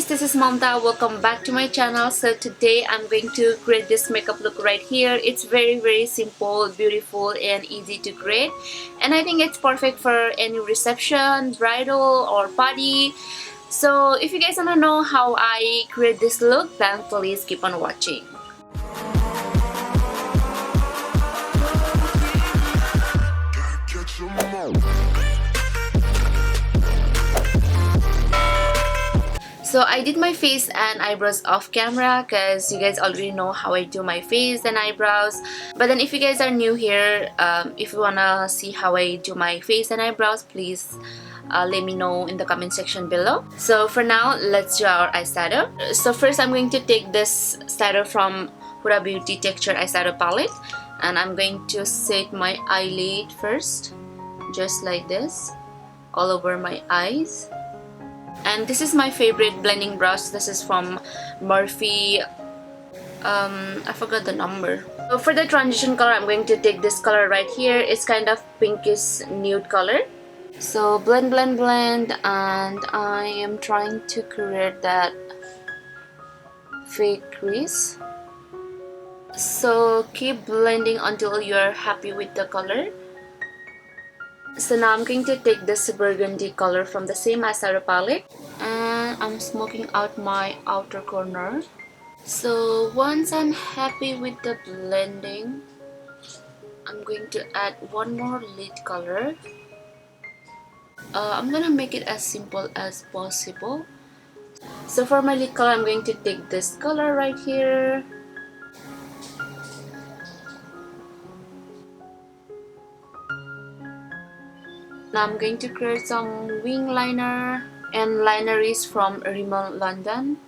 guys, this is Mamta. Welcome back to my channel. So today I'm going to create this makeup look right here. It's very simple, beautiful and easy to create, and I think it's perfect for any reception, bridal or party. So if you guys want to know how I create this look, then please keep on watching. So I did my face and eyebrows off camera because you guys already know how I do my face and eyebrows. But then if you guys are new here, if you wanna see how I do my face and eyebrows, please let me know in the comment section below. So for now, let's do our eyeshadow. So first I'm going to take this shadow from Huda Beauty Texture Eyeshadow Palette, and I'm going to set my eyelid first, just like this, all over my eyes. And this is my favorite blending brush. This is from MORPHE. I forgot the number. So for the transition color, I'm going to take this color right here. It's kind of pinkish nude color. So blend, and I am trying to create that fake crease. So keep blending until you're happy with the color. So now I'm going to take this burgundy color from the same eyeshadow palette, and I'm smoking out my outer corner. So once I'm happy with the blending, I'm going to add one more lid color. I'm gonna make it as simple as possible. So for my lid color, I'm going to take this color right here. Now I'm going to create some wing liner, and liner is from RIMAL London.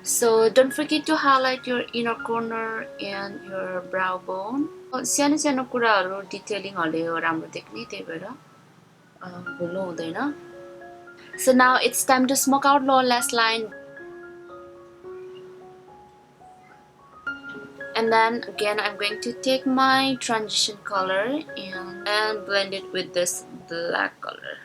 So don't forget to highlight your inner corner and your brow bone. सानो कुराहरु detailing हले राम्रो देख्ने, त्यही भएर भुल्नु हुँदैन. So now it's time to smoke out lower lash line. And then again I'm going to take my transition color and blend it with this black color.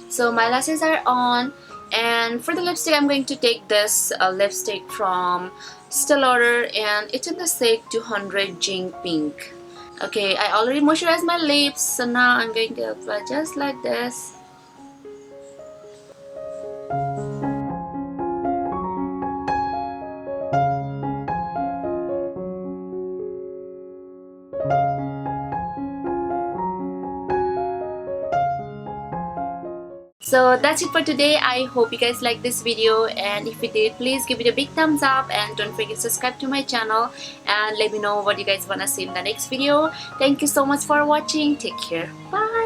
So my lashes are on, and for the lipstick I'm going to take this lipstick from LAUDER, and it's in the shade 200 Jing Pink. Okay, I already moisturized my lips, so now I'm going to apply just like this. So that's it for today. I hope you guys liked this video, and if you did, please give it a big thumbs up, and don't forget to subscribe to my channel and let me know what you guys wanna see in the next video. Thank you so much for watching. Take care. Bye.